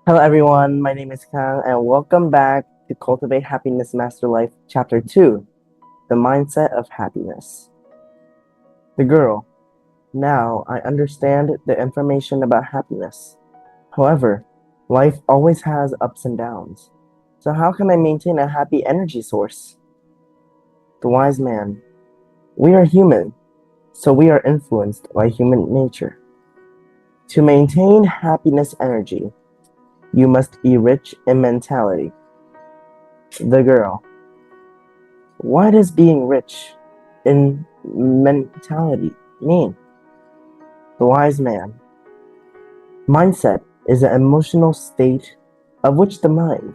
Hello, everyone. My name is Khang, and welcome back to Cultivate Happiness Master Life, Chapter 2 The Mindset of Happiness. The girl. Now I understand the information about happiness. However, life always has ups and downs. So, how can I maintain a happy energy source? The wise man. We are human, so we are influenced by human nature. To maintain happiness energy, you must be rich in mentality. The girl. What does being rich in mentality mean? The wise man. Mindset is an emotional state of which the mind.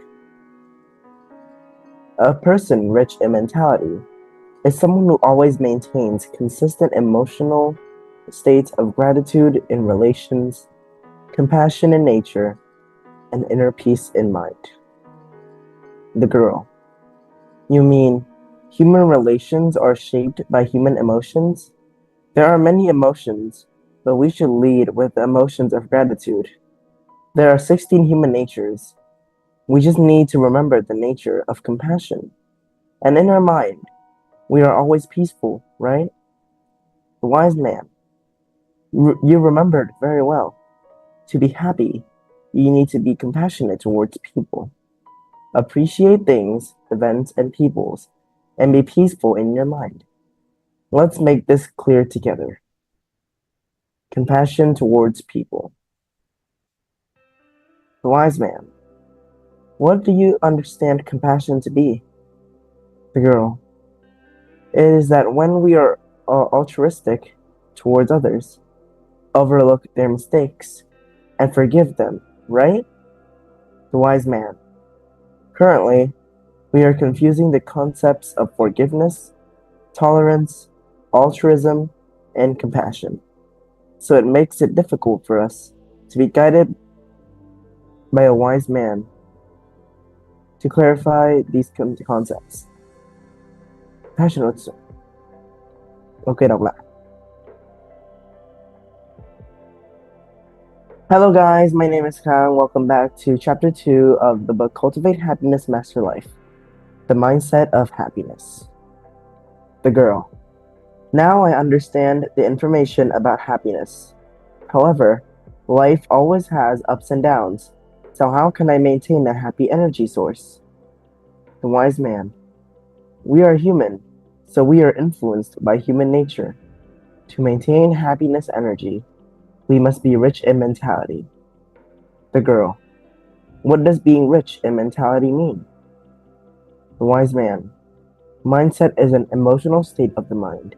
A person rich in mentality is someone who always maintains consistent emotional states of gratitude in relations, compassion in nature, and inner peace in mind. The girl. You mean human relations are shaped by human emotions? There are many emotions, but we should lead with the emotions of gratitude. There are 16 human natures. We just need to remember the nature of compassion. And in our mind, we are always peaceful, right? The wise man. You remembered very well. To be happy, you need to be compassionate towards people. Appreciate things, events, and peoples, and be peaceful in your mind. Let's make this clear together. Compassion towards people. The wise man. What do you understand compassion to be? The girl. It is that when we are altruistic towards others, overlook their mistakes, and forgive them, right? The wise man. Currently, we are confusing the concepts of forgiveness, tolerance, altruism, and compassion. So it makes it difficult for us to be guided by a wise man to clarify these concepts. Passion also. Okay, đọc lại. Hello guys, my name is Khang. Welcome back to chapter 2 of the book Cultivate Happiness Master Life. The Mindset of Happiness. The girl. Now I understand the information about happiness. However, life always has ups and downs. So how can I maintain a happy energy source? The wise man. We are human, so we are influenced by human nature. To maintain happiness energy, we must be rich in mentality. The girl. What does being rich in mentality mean? The wise man. Mindset is an emotional state of the mind.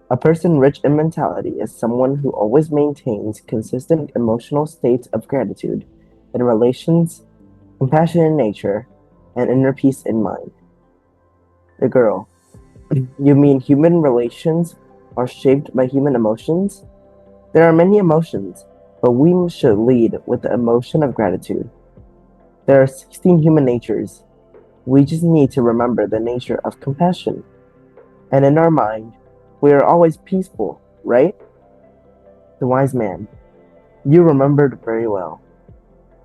A person rich in mentality is someone who always maintains consistent emotional states of gratitude in relations, compassion in nature, and inner peace in mind. The girl. You mean human relations are shaped by human emotions? There are many emotions, but we should lead with the emotion of gratitude. There are 16 human natures. We just need to remember the nature of compassion. And in our mind, we are always peaceful, right? The wise man. You remembered very well.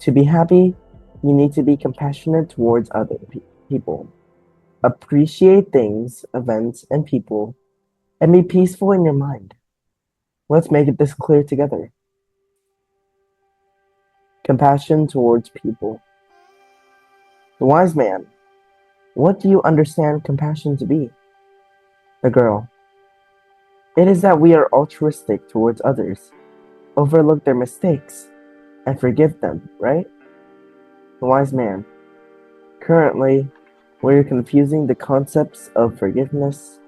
To be happy, you need to be compassionate towards other people. Appreciate things, events, and people, and be peaceful in your mind. Let's make this clear together. Compassion towards people. The wise man. What do you understand compassion to be? The girl. It is that we are altruistic towards others, overlook their mistakes, and forgive them, right? The wise man. Currently, we are confusing the concepts of forgiveness,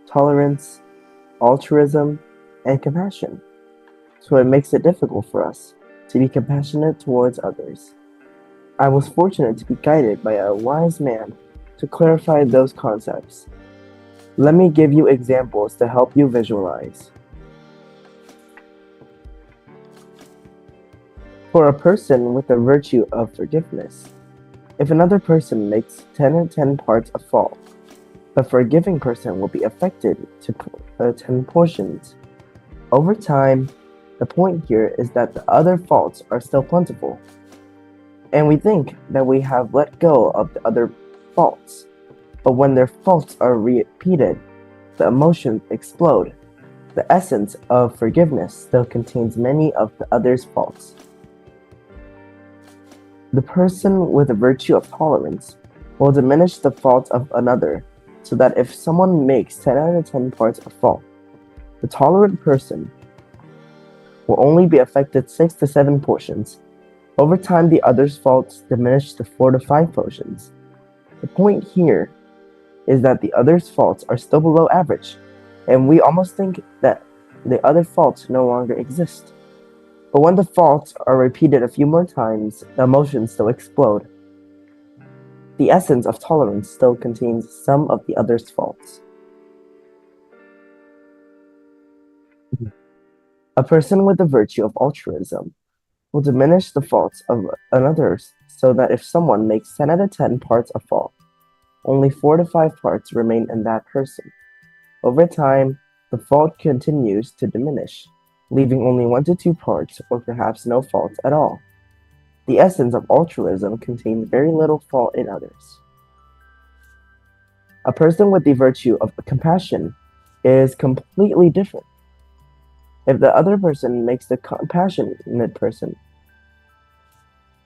tolerance, altruism, and compassion. So it makes it difficult for us to be compassionate towards others. I was fortunate to be guided by a wise man to clarify those concepts. Let me give you examples to help you visualize. For a person with the virtue of forgiveness, if another person makes 10 or 10 parts of fault, the forgiving person will be affected to 10 portions. Over time, the point here is that the other faults are still plentiful. And we think that we have let go of the other faults. But when their faults are repeated, the emotions explode. The essence of forgiveness still contains many of the other's faults. The person with the virtue of tolerance will diminish the faults of another, so that if someone makes 10 out of 10 parts a fault, the tolerant person will only be affected 6 to 7 portions. Over time, the other's faults diminish to 4 to 5 portions. The point here is that the other's faults are still below average, and we almost think that the other faults no longer exist. But when the faults are repeated a few more times, the emotions still explode. The essence of tolerance still contains some of the other's faults. A person with the virtue of altruism will diminish the faults of others, so that if someone makes 10 out of 10 parts a fault, only 4 to 5 parts remain in that person. Over time, the fault continues to diminish, leaving only 1 to 2 parts or perhaps no faults at all. The essence of altruism contains very little fault in others. A person with the virtue of compassion is completely different. If the other person makes the compassionate person,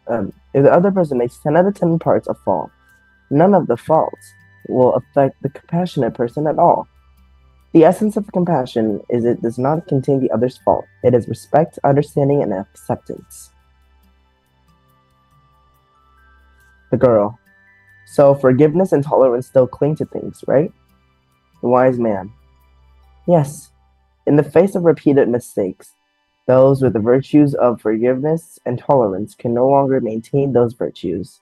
if the other person makes 10 out of 10 parts a fault, none of the faults will affect the compassionate person at all. The essence of compassion is it does not contain the other's fault. It is respect, understanding, and acceptance. The girl. So forgiveness and tolerance still cling to things, right? The wise man. Yes. In the face of repeated mistakes, those with the virtues of forgiveness and tolerance can no longer maintain those virtues.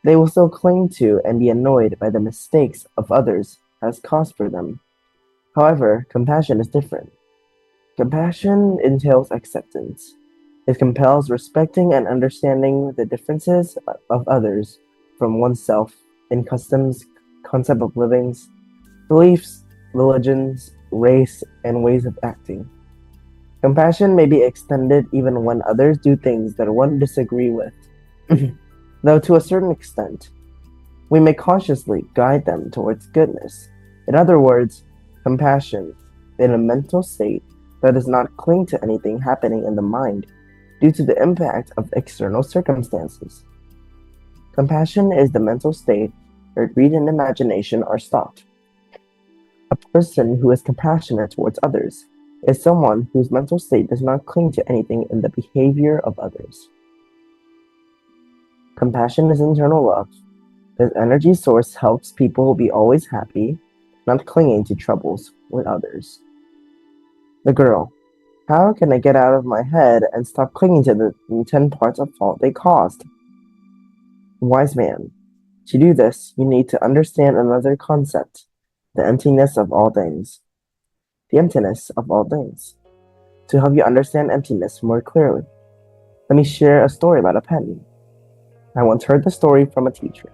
They will still cling to and be annoyed by the mistakes of others as cause for them. However, compassion is different. Compassion entails acceptance. It compels respecting and understanding the differences of others from oneself in customs, concept of livings, beliefs, religions, race, and ways of acting. Compassion may be extended even when others do things that one disagree with, though to a certain extent. We may consciously guide them towards goodness. In other words, compassion in a mental state that does not cling to anything happening in the mind due to the impact of external circumstances. Compassion is the mental state where greed and imagination are stopped. A person who is compassionate towards others is someone whose mental state does not cling to anything in the behavior of others. Compassion is internal love. This energy source helps people be always happy, not clinging to troubles with others. The girl. How can I get out of my head and stop clinging to the 10 parts of fault they caused? Wise man. To do this, you need to understand another concept, the emptiness of all things. The emptiness of all things. To help you understand emptiness more clearly, let me share a story about a pen. I once heard the story from a teacher.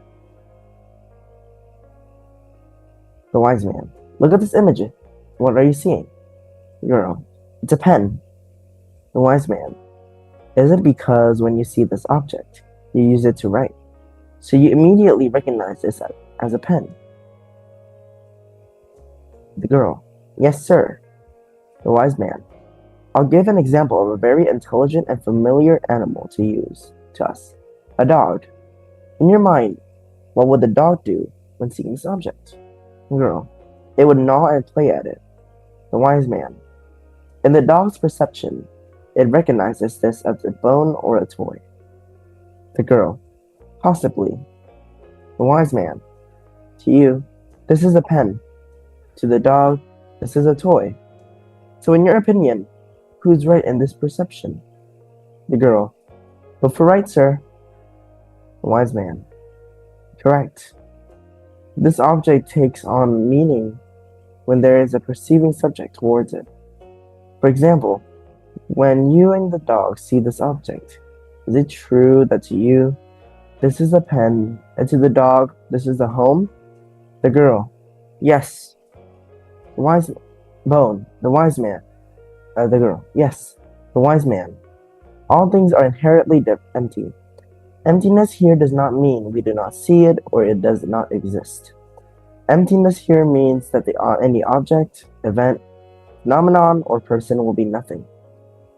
The wise man. Look at this image. What are you seeing? Girl. It's a pen. The wise man. Is it because when you see this object, you use it to write? So you immediately recognize this as a pen? The girl. Yes, sir. The wise man. I'll give an example of a very intelligent and familiar animal to use to us. A dog. In your mind, what would the dog do when seeing this object? Girl. It would gnaw and play at it. The wise man. In the dog's perception, it recognizes this as a bone or a toy. The girl. Possibly. The wise man. To you, this is a pen. To the dog, this is a toy. So in your opinion, who's right in this perception? The girl. Look for right, sir. The wise man. Correct. This object takes on meaning when there is a perceiving subject towards it. For example, when you and the dog see this object, is it true that to you, this is a pen, and to the dog, this is a home? The girl. Yes. The wise bone. The wise man. The girl. Yes. The wise man. All things are inherently empty. Emptiness here does not mean we do not see it or it does not exist. Emptiness here means that any object, event, phenomenon, or person will be nothing.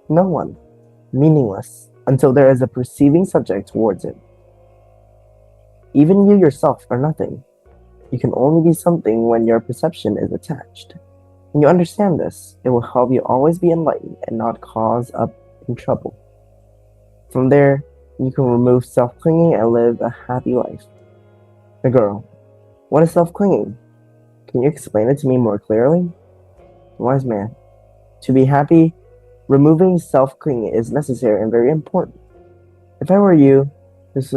No one. Meaningless until there is a perceiving subject towards it. Even you yourself are nothing. You can only be something when your perception is attached. When you understand this, it will help you always be enlightened and not cause up in trouble. From there, you can remove self-clinging and live a happy life. The girl, what is self-clinging? Can you explain it to me more clearly? The wise man, to be happy, removing self-clinging is necessary and very important. If I were you, this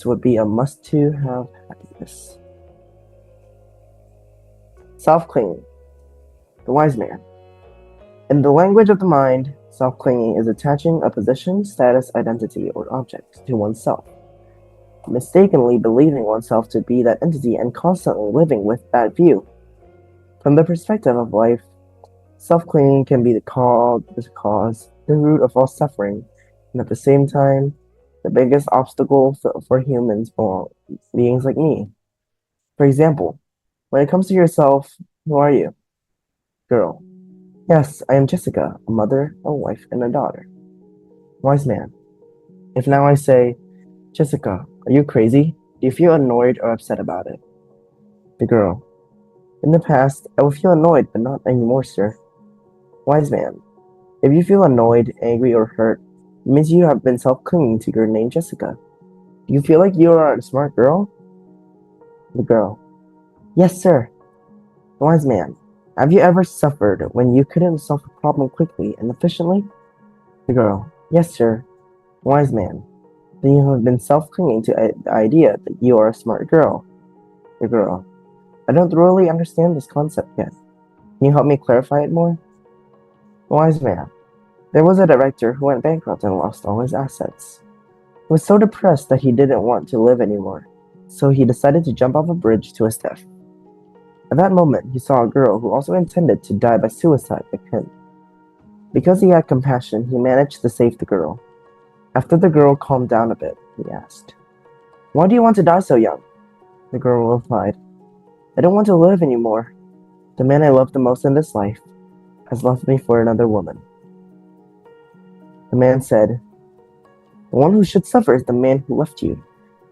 would be a must-to-have happiness. Self-clinging. The wise man. In the language of the mind, self-clinging is attaching a position, status, identity, or object to oneself, mistakenly believing oneself to be that entity and constantly living with that view. From the perspective of life, self-clinging can be the cause, the root of all suffering, and at the same time, the biggest obstacle for humans or beings like me. For example, when it comes to yourself, who are you? Girl. Yes, I am Jessica, a mother, a wife, and a daughter. Wise man. If now I say, Jessica, are you crazy? Do you feel annoyed or upset about it? The girl. In the past, I would feel annoyed, but not anymore, sir. Wise man. If you feel annoyed, angry, or hurt, it means you have been self-clinging to your name, Jessica. Do you feel like you are a smart girl? The girl. Yes, sir. The wise man. Have you ever suffered when you couldn't solve a problem quickly and efficiently? The girl. Yes, sir. The wise man. Then you have been self-clinging to the idea that you are a smart girl. The girl. I don't really understand this concept yet. Can you help me clarify it more? The wise man. There was a director who went bankrupt and lost all his assets. He was so depressed that he didn't want to live anymore, so he decided to jump off a bridge to his death. At that moment, he saw a girl who also intended to die by suicide like him. Because he had compassion, he managed to save the girl. After the girl calmed down a bit, he asked, "Why do you want to die so young?" The girl replied, "I don't want to live anymore. The man I love the most in this life has left me for another woman." The man said, "The one who should suffer is the man who left you,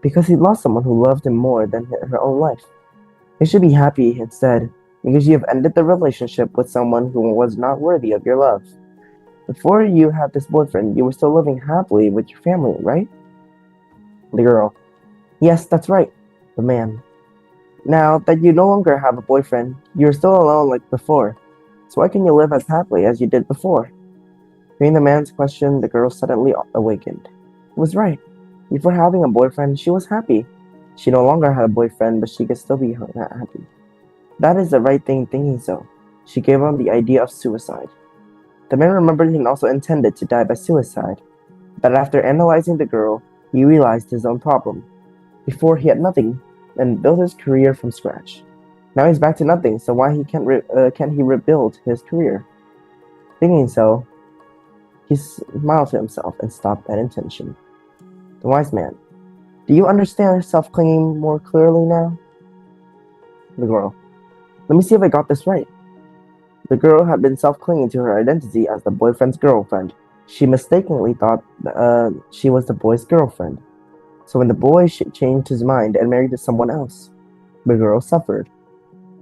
because he lost someone who loved him more than her own life. You should be happy instead, because you have ended the relationship with someone who was not worthy of your love. Before you had this boyfriend, you were still living happily with your family, right?" The girl, "Yes, that's right." The man, "Now that you no longer have a boyfriend, you are still alone like before. So why can you live as happily as you did before?" Hearing the man's question, the girl suddenly awakened. He was right. Before having a boyfriend, she was happy. She no longer had a boyfriend, but she could still be happy. That is the right thing thinking so. She gave him the idea of suicide. The man remembered he also intended to die by suicide, but after analyzing the girl, he realized his own problem. Before he had nothing, and built his career from scratch. Now he's back to nothing, so why can't he rebuild his career? Thinking so, he smiled to himself and stopped that intention. The wise man, do you understand self-clinging more clearly now? The girl, let me see if I got this right. The girl had been self-clinging to her identity as the boyfriend's girlfriend. She mistakenly thought she was the boy's girlfriend. So when the boy changed his mind and married to someone else, the girl suffered.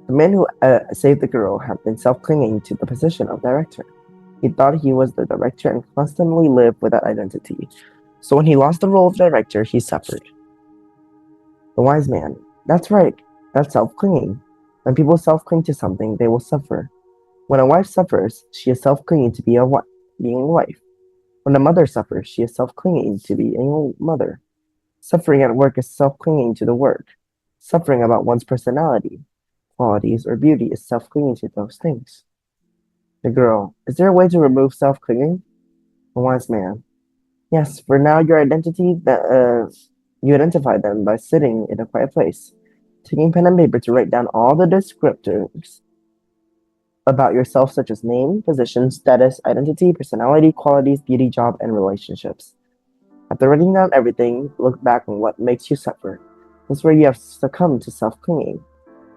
The man who saved the girl had been self-clinging to the position of director. He thought he was the director and constantly lived with that identity. So when he lost the role of director, he suffered. The wise man, that's right, that's self-clinging. When people self-cling to something, they will suffer. When a wife suffers, she is self-clinging to being a wife. When a mother suffers, she is self-clinging to being a mother. Suffering at work is self-clinging to the work. Suffering about one's personality, qualities, or beauty is self-clinging to those things. The girl, is there a way to remove self-clinging? The wise man, yes, for now you identify them by sitting in a quiet place, taking pen and paper to write down all the descriptors about yourself such as name, position, status, identity, personality, qualities, beauty, job, and relationships. After writing down everything, look back on what makes you suffer. This is where you have succumbed to self-clinging.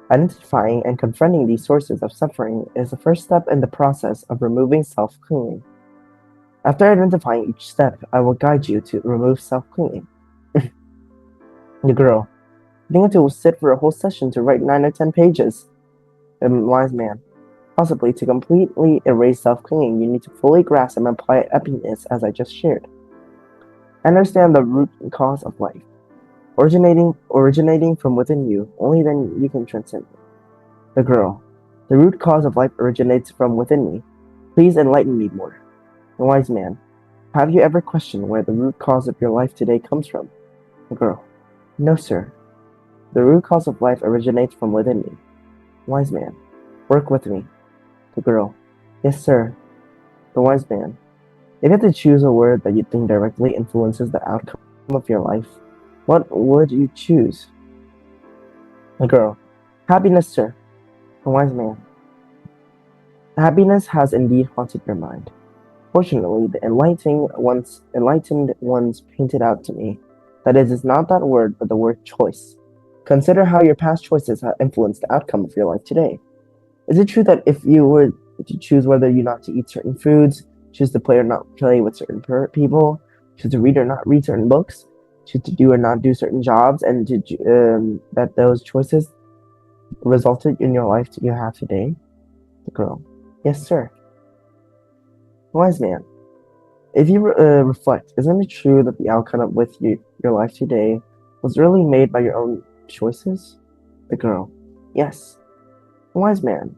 Identifying and confronting these sources of suffering is the first step in the process of removing self-clinging. After identifying each step, I will guide you to remove self-clinging. The girl. You think to sit for a whole session to write 9 or 10 pages? The wise man. Possibly to completely erase self-clinging, you need to fully grasp and apply happiness as I just shared. Understand the root cause of life. Originating from within you, only then you can transcend it. The girl. The root cause of life originates from within me. Please enlighten me more. The wise man. Have you ever questioned where the root cause of your life today comes from? The girl. No, sir. The root cause of life originates from within me. Wise man. Work with me. The girl. Yes, sir. The wise man. If you had to choose a word that you think directly influences the outcome of your life, what would you choose? The girl. Happiness, sir. The wise man. Happiness has indeed haunted your mind. Fortunately, the enlightened ones painted out to me that it is not that word, but the word choice. Consider how your past choices have influenced the outcome of your life today. Is it true that if you were to choose whether you not to eat certain foods, choose to play or not play with certain people, choose to read or not read certain books, choose to do or not do certain jobs, and that those choices resulted in your life that you have today? The girl. Yes, sir. Wise man. If you reflect, isn't it true that the outcome of your life today was really made by your own choices? The girl. Yes. Wise man.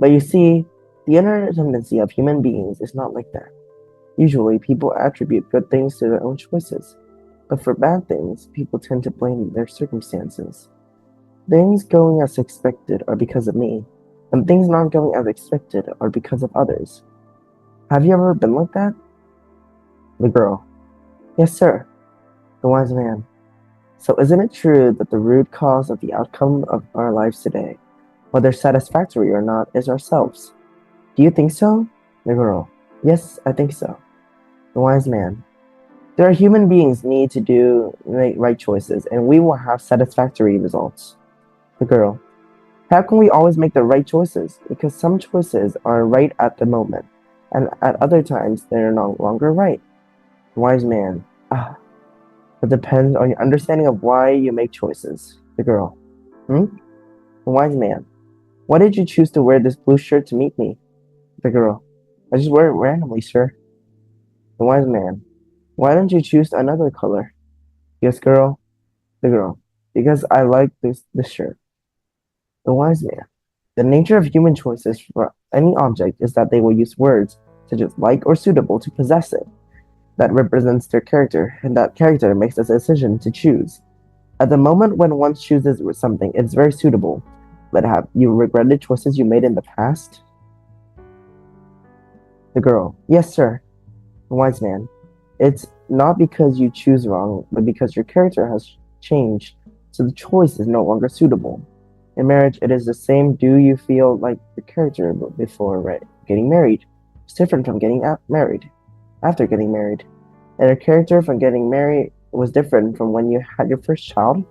But you see, the inner tendency of human beings is not like that. Usually, people attribute good things to their own choices, but for bad things, people tend to blame their circumstances. Things going as expected are because of me, and things not going as expected are because of others. Have you ever been like that? The girl. Yes, sir. The wise man. So isn't it true that the root cause of the outcome of our lives today, whether satisfactory or not, is ourselves? Do you think so? The girl. Yes, I think so. The wise man. There are human beings need to make right choices, and we will have satisfactory results. The girl. How can we always make the right choices? Because some choices are right at the moment, and at other times they are no longer right. The wise man. It depends on your understanding of why you make choices. The girl. The wise man. Why did you choose to wear this blue shirt to meet me? The girl. I just wear it randomly, sir. The wise man. Why don't you choose another color? Yes, girl. The girl. Because I like this shirt. The wise man. The nature of human choices for any object is that they will use words such as like or suitable to possess it. That represents their character, and that character makes a decision to choose. At the moment when one chooses something, it's very suitable. But have you regretted choices you made in the past? The girl. Yes, sir. The wise man. It's not because you choose wrong, but because your character has changed, so the choice is no longer suitable. In marriage, it is the same. Do you feel like your character before getting married? It's different from getting married. After getting married. And your character from getting married was different from when you had your first child?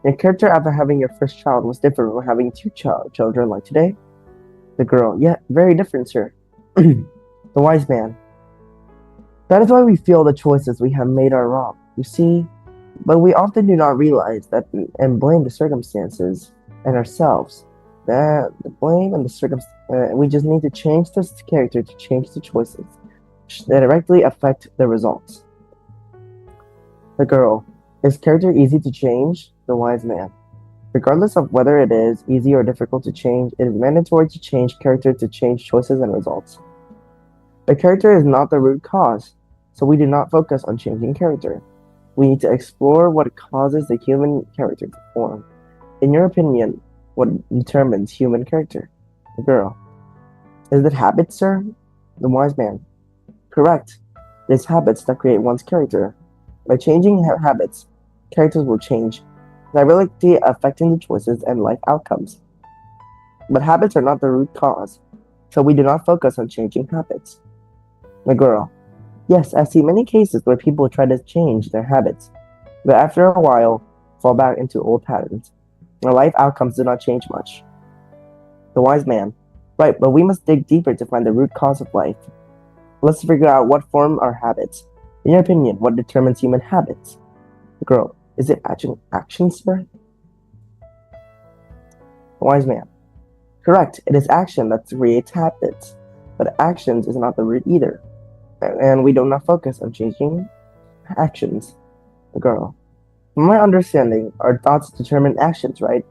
Your character after having your first child was different from having two children like today? The girl. Yeah, very different, sir. The wise man. That is why we feel the choices we have made are wrong, you see? But we often do not realize that and blame the circumstances and ourselves. That the blame and the we just need to change this character to change the choices that directly affect the results. The girl. Is character easy to change? The wise man. Regardless of whether it is easy or difficult to change, it is mandatory to change character to change choices and results. The character is not the root cause, so we do not focus on changing character. We need to explore what causes the human character to form. In your opinion, what determines human character? The girl. Is it habits, sir? The wise man. Correct. It is habits that create one's character. By changing habits, characters will change, directly affecting the choices and life outcomes. But habits are not the root cause, so we do not focus on changing habits. The girl. Yes, I've seen many cases where people try to change their habits, but after a while, fall back into old patterns. Their life outcomes do not change much. The wise man. Right, but we must dig deeper to find the root cause of life. Let's figure out what form our habits. In your opinion, what determines human habits? The girl. Is it action, sir? The wise man. Correct, it is action that creates habits, but actions is not the root either. And we do not focus on changing actions. The girl. From my understanding, our thoughts determine actions, right?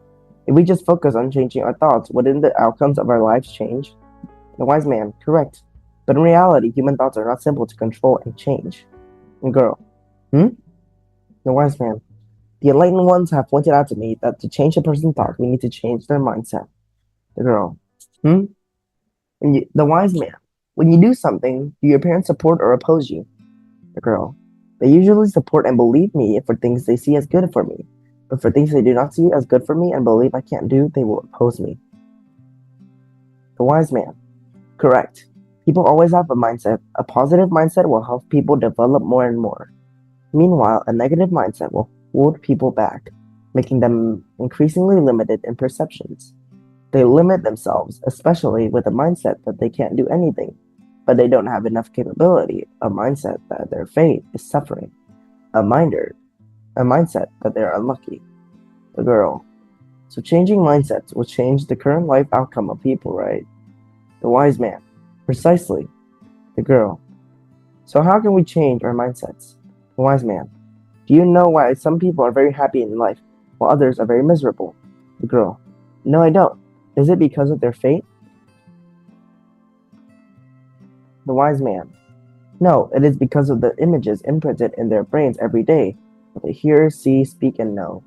If we just focus on changing our thoughts, wouldn't the outcomes of our lives change? The wise man. Correct. But in reality, human thoughts are not simple to control and change. The girl. Hmm? The wise man. The enlightened ones have pointed out to me that to change a person's thought, we need to change their mindset. The girl. Hmm? The wise man. When you do something, do your parents support or oppose you? The girl. They usually support and believe me for things they see as good for me. But for things they do not see as good for me and believe I can't do, they will oppose me. The wise man. Correct. People always have a mindset. A positive mindset will help people develop more and more. Meanwhile, a negative mindset will hold people back, making them increasingly limited in perceptions. They limit themselves, especially with a mindset that they can't do anything, but they don't have enough capability, a mindset that their fate is suffering, a mindset that they're unlucky. The girl. So changing mindsets will change the current life outcome of people, right? The wise man. Precisely. The girl. So how can we change our mindsets? The wise man. Do you know why some people are very happy in life, while others are very miserable? The girl. No, I don't. Is it because of their fate? The wise man. No, it is because of the images imprinted in their brains every day, what they hear, see, speak, and know.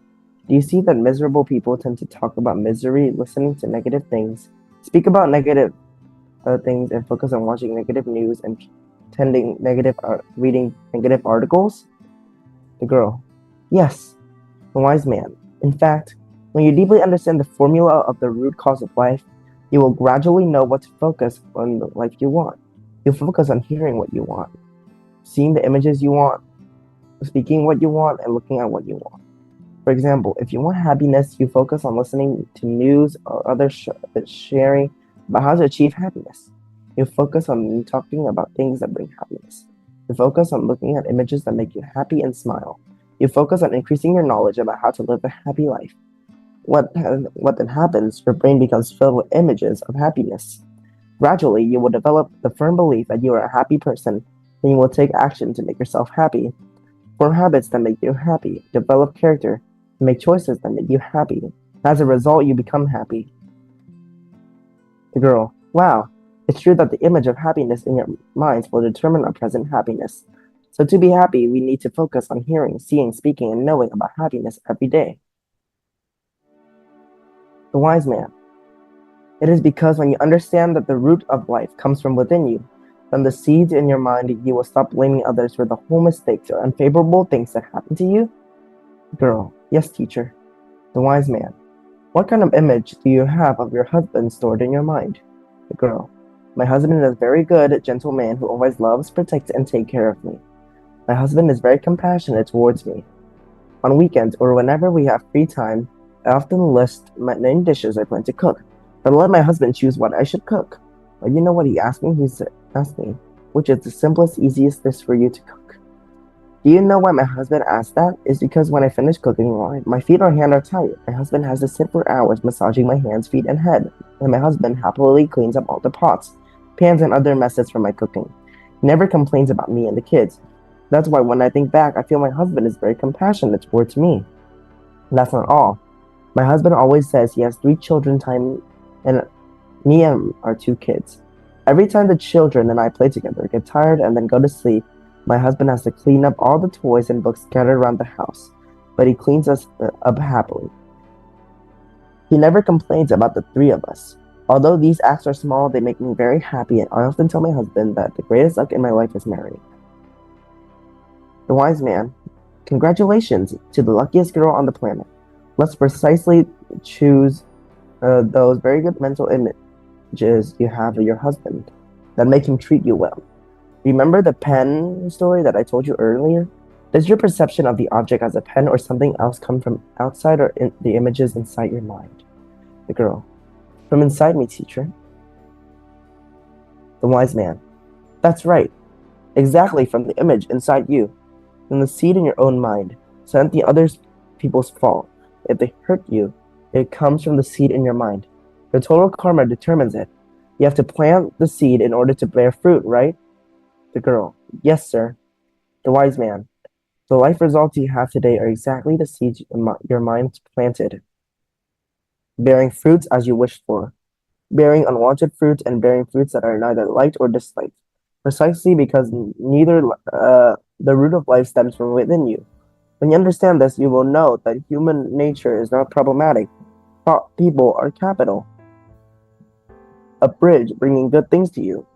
Do you see that miserable people tend to talk about misery, listening to negative things, speak about negative things, and focus on watching negative news and reading negative articles? The girl. Yes, the wise man. In fact, when you deeply understand the formula of the root cause of life, you will gradually know what to focus on the life you want. You'll focus on hearing what you want, seeing the images you want, speaking what you want, and looking at what you want. For example, if you want happiness, you focus on listening to news or other sharing about how to achieve happiness. You focus on talking about things that bring happiness. You focus on looking at images that make you happy and smile. You focus on increasing your knowledge about how to live a happy life. What then happens? Your brain becomes filled with images of happiness. Gradually, you will develop the firm belief that you are a happy person, and you will take action to make yourself happy. Form habits that make you happy. Develop character. Make choices that make you happy. As a result, you become happy. The girl. Wow. It's true that the image of happiness in your minds will determine our present happiness. So to be happy, we need to focus on hearing, seeing, speaking, and knowing about happiness every day. The wise man. It is because when you understand that the root of life comes from within you, from the seeds in your mind, you will stop blaming others for the whole mistakes or unfavorable things that happen to you. Girl. Yes, teacher. The wise man. What kind of image do you have of your husband stored in your mind? The girl. My husband is a very good, gentle man who always loves, protects, and takes care of me. My husband is very compassionate towards me. On weekends or whenever we have free time, I often list my 9 dishes I plan to cook, but I let my husband choose what I should cook. But you know what he asked me? He asked me, which is the simplest, easiest dish for you to cook? Do you know why my husband asked that? It's because when I finish cooking, my feet or hand are tired. My husband has to sit for hours massaging my hands, feet, and head, and my husband happily cleans up all the pots, pans, and other messes from my cooking. He never complains about me and the kids. That's why when I think back, I feel my husband is very compassionate towards me. That's not all. My husband always says he has 3 children and me and our 2 kids. Every time the children and I play together, get tired, and then go to sleep, my husband has to clean up all the toys and books scattered around the house, but he cleans us up happily. He never complains about the 3 of us. Although these acts are small, they make me very happy, and I often tell my husband that the greatest luck in my life is marrying. The wise man. Congratulations to the luckiest girl on the planet. Let's precisely choose those very good mental images you have of your husband that make him treat you well. Remember the pen story that I told you earlier? Does your perception of the object as a pen or something else come from outside or in the images inside your mind? The girl. From inside me, teacher. The wise man. That's right. Exactly from the image inside you. From the seed in your own mind. So that the other people's fault. If they hurt you, it comes from the seed in your mind. Your total karma determines it. You have to plant the seed in order to bear fruit, right? The girl. Yes, sir. The wise man. The life results you have today are exactly the seeds your mind planted, bearing fruits as you wished for, bearing unwanted fruits and bearing fruits that are neither liked or disliked, precisely because neither the root of life stems from within you. When you understand this, you will know that human nature is not problematic. People are capital, a bridge bringing good things to you.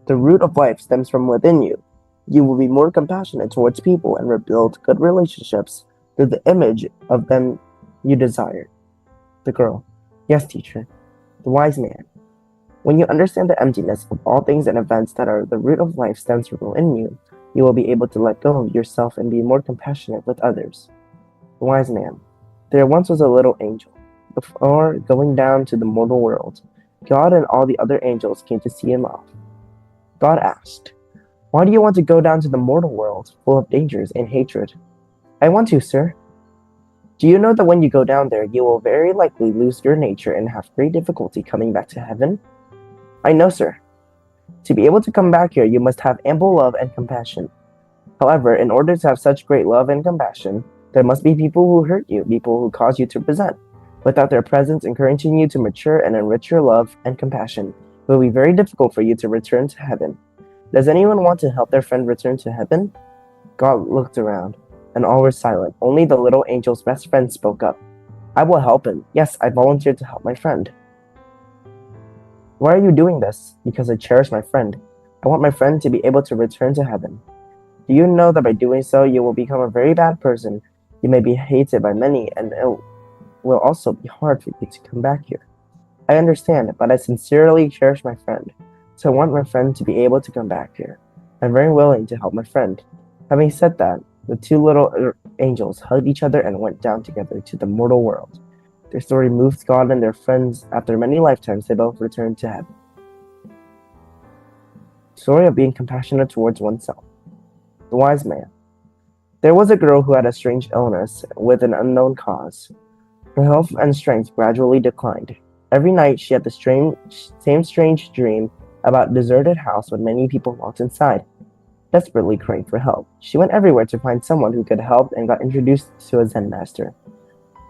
The root of life stems from within you. You will be more compassionate towards people and rebuild good relationships through the image of them you desire. The girl. Yes, teacher. The wise man. When you understand the emptiness of all things and events that are the root of life stems from within you, you will be able to let go of yourself and be more compassionate with others. The wise man. There once was a little angel. Before going down to the mortal world, God and all the other angels came to see him off. God asked, "Why do you want to go down to the mortal world, full of dangers and hatred?" "I want to, sir." "Do you know that when you go down there, you will very likely lose your nature and have great difficulty coming back to heaven?" "I know, sir." "To be able to come back here, you must have ample love and compassion. However, in order to have such great love and compassion, there must be people who hurt you, people who cause you to resent. Without their presence encouraging you to mature and enrich your love and compassion, it will be very difficult for you to return to heaven. Does anyone want to help their friend return to heaven?" God looked around, and all were silent. Only the little angel's best friend spoke up. "I will help him. Yes, I volunteered to help my friend." "Why are you doing this?" "Because I cherish my friend. I want my friend to be able to return to heaven. Do you know that by doing so, you will become a very bad person? You may be hated by many, and it will also be hard for you to come back here." "I understand, but I sincerely cherish my friend, so I want my friend to be able to come back here. I'm very willing to help my friend." Having said that, the two little angels hugged each other and went down together to the mortal world. Their story moved God and their friends. After many lifetimes, they both returned to heaven. Story of being compassionate towards oneself. The wise man. There was a girl who had a strange illness with an unknown cause. Her health and strength gradually declined. Every night she had the same strange dream about a deserted house with many people locked inside. Desperately craving for help, she went everywhere to find someone who could help and got introduced to a Zen master.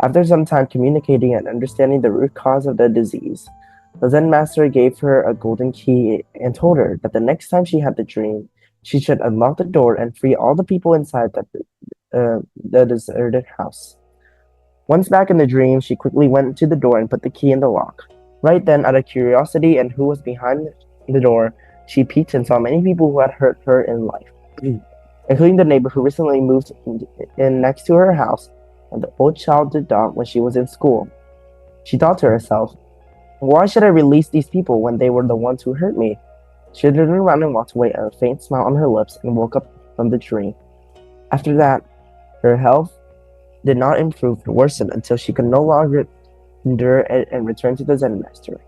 After some time communicating and understanding the root cause of the disease, the Zen master gave her a golden key and told her that the next time she had the dream, she should unlock the door and free all the people inside the deserted house. Once back in the dream, she quickly went to the door and put the key in the lock. Right then, out of curiosity and who was behind the door, she peeked and saw many people who had hurt her in life, including the neighbor who recently moved in next to her house and the old childhood dog when she was in school. She thought to herself, "Why should I release these people when they were the ones who hurt me?" She turned around and walked away, a faint smile on her lips, and woke up from the dream. After that, her health did not improve but worsened until she could no longer endure it and returned to the Zen master.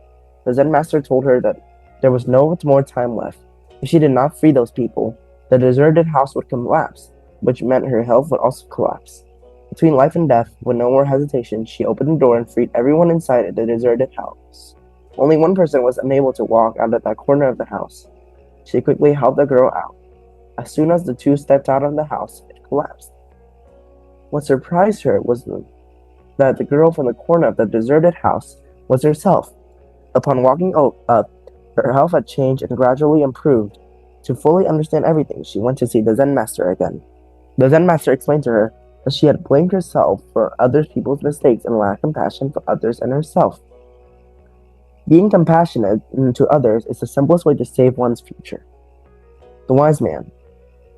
The Zen master told her that there was no more time left. If she did not free those people, the deserted house would collapse, which meant her health would also collapse. Between life and death, with no more hesitation, she opened the door and freed everyone inside the deserted house. Only one person was unable to walk out of that corner of the house. She quickly helped the girl out. As soon as the two stepped out of the house, it collapsed. What surprised her was that the girl from the corner of the deserted house was herself. Upon walking up, her health had changed and gradually improved. To fully understand everything, she went to see the Zen master again. The Zen master explained to her that she had blamed herself for other people's mistakes and lacked compassion for others and herself. Being compassionate to others is the simplest way to save one's future. The wise man.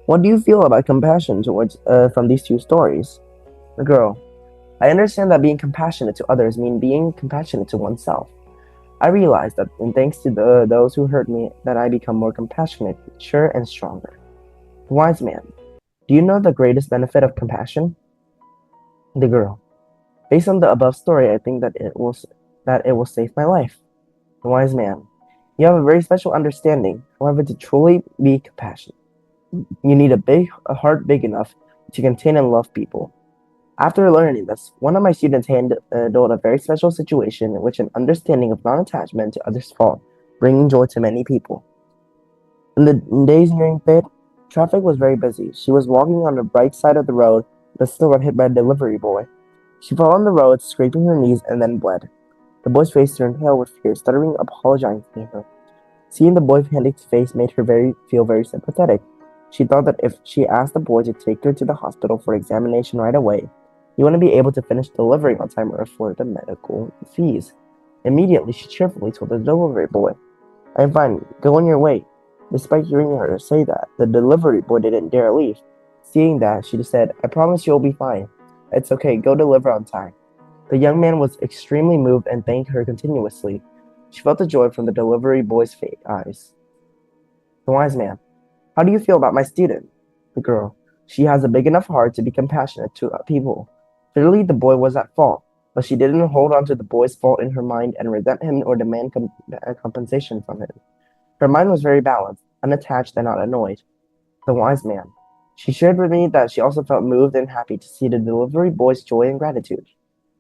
What do you feel about compassion towards from these two stories? The girl. I understand that being compassionate to others means being compassionate to oneself. I realized that, and thanks to those who hurt me, that I become more compassionate, mature, and stronger. The wise man. Do you know the greatest benefit of compassion? The girl. Based on the above story, I think that it will save my life. The wise man. You have a very special understanding. However, to truly be compassionate, you need a heart big enough to contain and love people. After learning this, one of my students handled a very special situation in which an understanding of non-attachment to others' fault, bringing joy to many people. In the days nearing bed, traffic was very busy. She was walking on the right side of the road, but still got hit by a delivery boy. She fell on the road, scraping her knees, and then bled. The boy's face turned pale with fear, stuttering, apologizing to her. Seeing the boy's panicked face made her feel very sympathetic. She thought that if she asked the boy to take her to the hospital for examination right away, he wouldn't be able to finish delivering on time or afford the medical fees. Immediately, she cheerfully told the delivery boy, "I'm fine, go on your way." Despite hearing her say that, the delivery boy didn't dare leave. Seeing that, she said, "I promise you'll be fine. It's okay, go deliver on time." The young man was extremely moved and thanked her continuously. She felt the joy from the delivery boy's eyes. The wise man. How do you feel about my student? The girl. She has a big enough heart to be compassionate to people. Clearly, the boy was at fault, but she didn't hold on to the boy's fault in her mind and resent him or demand compensation from him. Her mind was very balanced, unattached, and not annoyed. The wise man. She shared with me that she also felt moved and happy to see the delivery boy's joy and gratitude.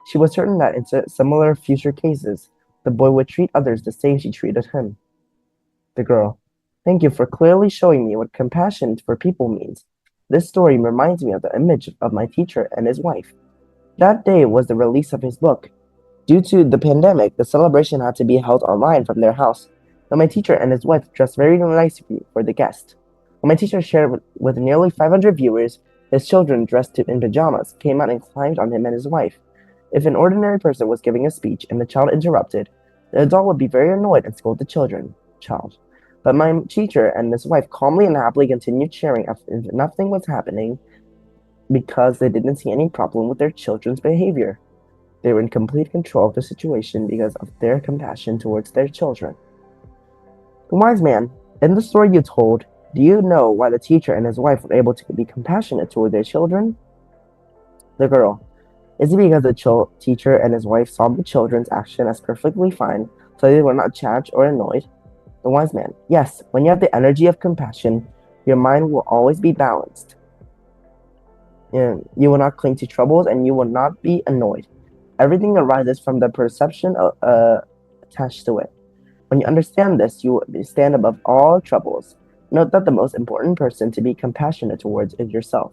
She was certain that in similar future cases, the boy would treat others the same she treated him. The girl. Thank you for clearly showing me what compassion for people means. This story reminds me of the image of my teacher and his wife. That day was the release of his book. Due to the pandemic, the celebration had to be held online from their house, but my teacher and his wife dressed very nicely for the guest. When my teacher shared with nearly 500 viewers, his children dressed in pajamas came out and climbed on him and his wife. If an ordinary person was giving a speech and the child interrupted, the adult would be very annoyed and scold the child. But my teacher and his wife calmly and happily continued sharing as if nothing was happening because they didn't see any problem with their children's behavior. They were in complete control of the situation because of their compassion towards their children. The wise man, in the story you told, do you know why the teacher and his wife were able to be compassionate toward their children? The girl, is it because the teacher and his wife saw the children's action as perfectly fine, so they were not charged or annoyed? The wise man, yes, when you have the energy of compassion, your mind will always be balanced. And you will not cling to troubles and you will not be annoyed. Everything arises from the perception attached to it. When you understand this, you will stand above all troubles. Note that the most important person to be compassionate towards is yourself.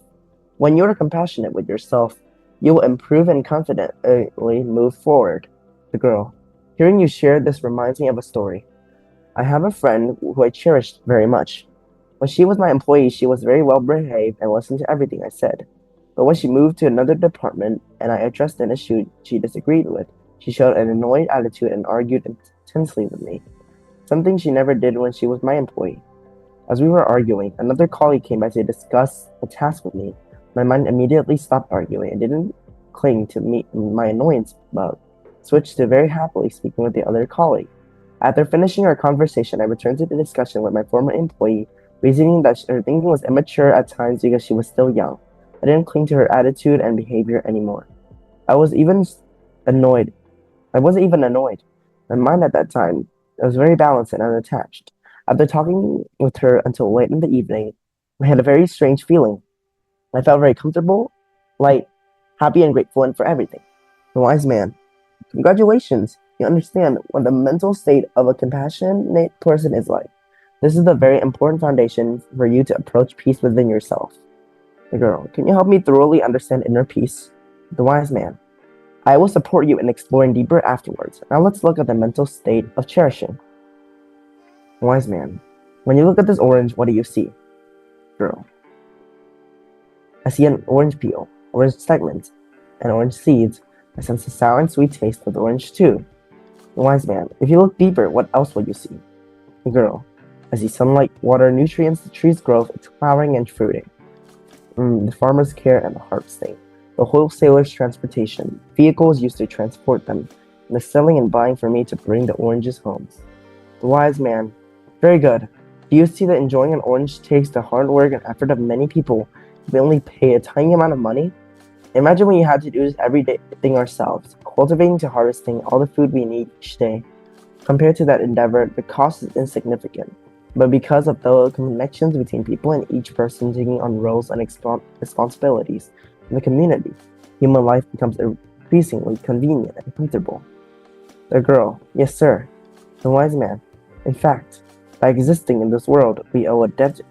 When you are compassionate with yourself, you will improve and confidently move forward. The girl, hearing you share this reminds me of a story. I have a friend who I cherished very much. When she was my employee, she was very well behaved and listened to everything I said. But when she moved to another department and I addressed an issue she disagreed with, she showed an annoyed attitude and argued intensely with me, something she never did when she was my employee. As we were arguing, another colleague came by to discuss a task with me. My mind immediately stopped arguing and didn't cling to my annoyance, but switched to very happily speaking with the other colleague. After finishing our conversation, I returned to the discussion with my former employee, reasoning that her thinking was immature at times because she was still young. I didn't cling to her attitude and behavior anymore. I was even annoyed. I wasn't even annoyed. My mind at that time was very balanced and unattached. After talking with her until late in the evening, I had a very strange feeling. I felt very comfortable, light, happy, and grateful and for everything. The wise man. Congratulations! You understand what the mental state of a compassionate person is like. This is the very important foundation for you to approach peace within yourself. The girl, can you help me thoroughly understand inner peace? The wise man, I will support you in exploring deeper afterwards. Now let's look at the mental state of cherishing. The wise man, when you look at this orange, what do you see? Girl, I see an orange peel, orange segments, and orange seeds. I sense the sour and sweet taste of the orange too. The wise man, if you look deeper, what else will you see? The girl, I see sunlight, water, nutrients, the tree's growth, its flowering and fruiting. The farmer's care and the harvesting. The wholesaler's transportation, vehicles used to transport them. and is selling and buying for me to bring the oranges home. The wise man. Very good. Do you see that enjoying an orange takes the hard work and effort of many people who only pay a tiny amount of money? Imagine when you had to do this everyday thing ourselves, cultivating to harvesting all the food we need each day. Compared to that endeavor, the cost is insignificant. But because of the connections between people and each person taking on roles and responsibilities in the community, human life becomes increasingly convenient and comfortable. The girl. Yes, sir. The wise man. In fact, by existing in this world, we owe a debt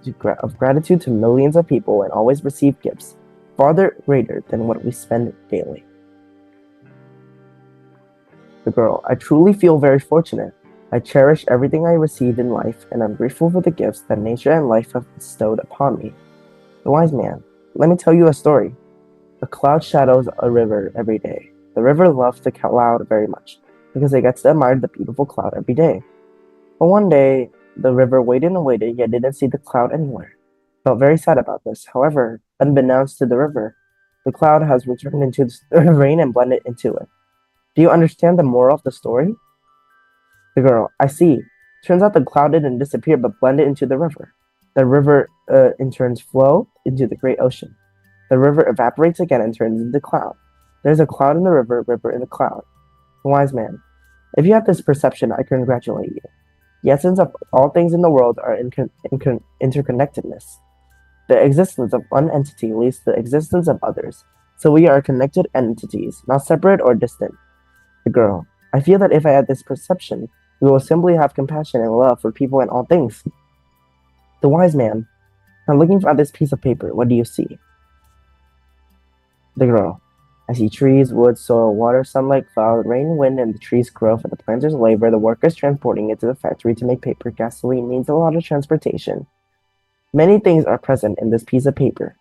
of gratitude to millions of people and always receive gifts far greater than what we spend daily. The girl. I truly feel very fortunate. I cherish everything I received in life, and I'm grateful for the gifts that nature and life have bestowed upon me. The wise man. Let me tell you a story. A cloud shadows a river every day. The river loves the cloud very much because it gets to admire the beautiful cloud every day. But one day, the river waited and waited, yet didn't see the cloud anywhere. Felt very sad about this. However, unbeknownst to the river, the cloud has returned into the rain and blended into it. Do you understand the moral of the story? The girl. I see. Turns out the cloud didn't disappear but blended into the river. The river in turn flows into the great ocean. The river evaporates again and turns into cloud. There's a cloud in the river, river in the cloud. The wise man. If you have this perception, I congratulate you. The essence of all things in the world are interconnectedness. The existence of one entity leads to the existence of others. So we are connected entities, not separate or distant. The girl. I feel that if I had this perception, we will simply have compassion and love for people and all things. The wise man. Now looking at this piece of paper, what do you see? The girl. I see trees, wood, soil, water, sunlight, cloud, rain, wind, and the trees grow for the planters' labor. The workers transporting it to the factory to make paper. Gasoline needs a lot of transportation. Many things are present in this piece of paper.